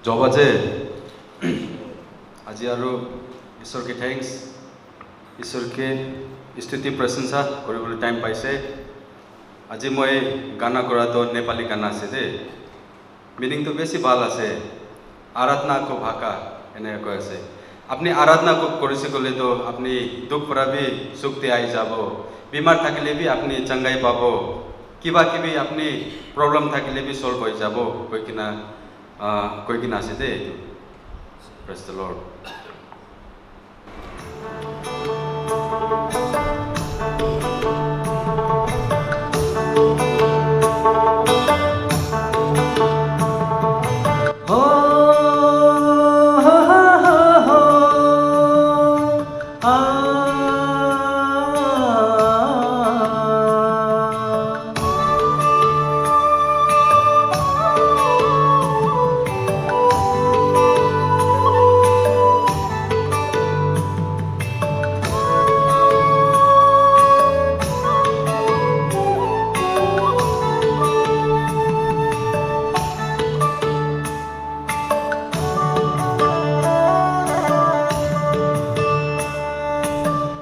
जब चाहिँ आज अरू ईश्वर के थैंक्स ईश्वर के स्तुति प्रशंसा কৰিবলৈ टाइम पाइছে আজি মই गाना কৰা তো नेपाली गाना আছে দে মিনিং তো বেশি ভাল আছে आराधना को भाका এনে কৈ আছে আপনি आराधना को কৰিছে গলে তো আপনি দুখ পৰা भी সুখতে আই যাব बीमार থাকিলে भी আপনি চঙ্গাই পাব কিবা কিবি আপনি प्रॉब्लम থাকিলে भी सॉल्व হৈ যাব কৈ কিনা আছে দে Praise the Lord.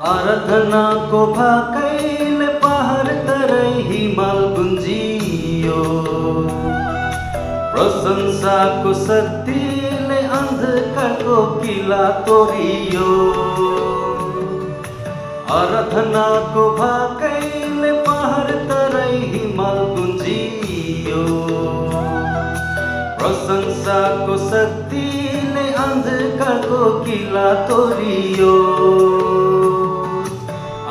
आराधना को भाकैले पहाड़ तरै हिमाल गुन्जियो प्रशंसा को शक्तिले अन्धकारको किला तोडियो आराधना को भाकैले पहाड़ तरै हिमाल गुन्जियो प्रशंसा को शक्तिले अन्धकारको किला तोडियो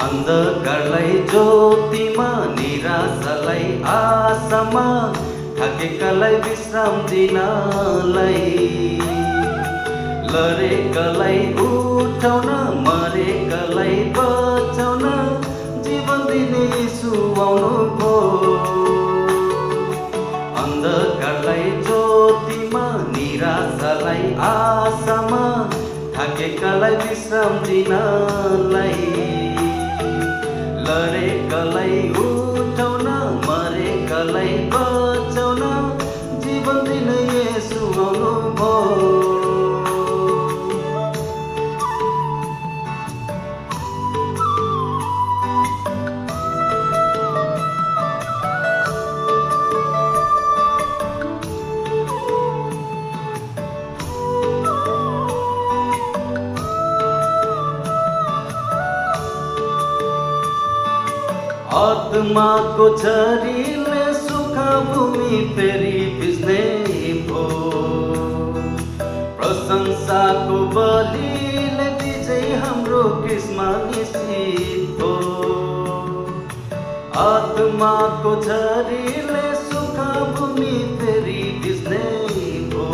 अन्धकारलाई ज्योतिमा निराशालाई आशामा थाकेकालाई विश्राम दिनलाई लडेकालाई उठाउन मरेकालाई बचाउन जीवन दिने येशू आउनुभयो अन्धकारलाई ज्योतिमा निराशालाई आशामा थाकेकालाई विश्राम दिनलाई लडेकालाई उठाउन मरेकालाई बचाउन जीवन दिने येशू आउनुभयो आत्मा को झरीले सुखा भूमि फेरि भिज्ने भो प्रशंसा को बलिले विजय हाम्रो क्रिस्मा निश्चित भो आत्मा को झरीले सुखा भूमि फेरि भिज्ने भो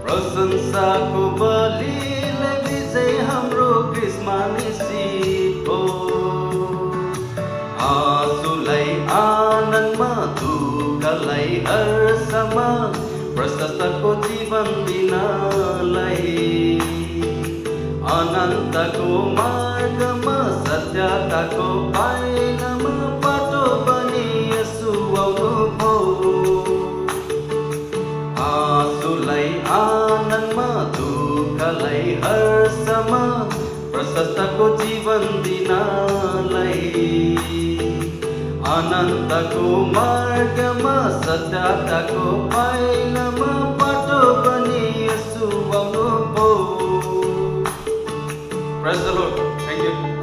प्रशंसा को बलिले विजय हाम्रो क्रिस्मा निश्चित भो आँसुलाई आनन्दमा दुःखलाई हर्षमा प्रशस्तको जीवन दिनलाई अनन्तको मार्गमा सत्यताको पाइलामा बाटो बनी येशू आउनुभयो आँसुलाई आनन्दमा दुःखलाई हर्षमा प्रशस्तको जीवन दिनलाई अनन्तको मार्गमा सत्यताको पाइलामा बाटो बनी येशू आउनुभयो Praise the Lord. Thank you.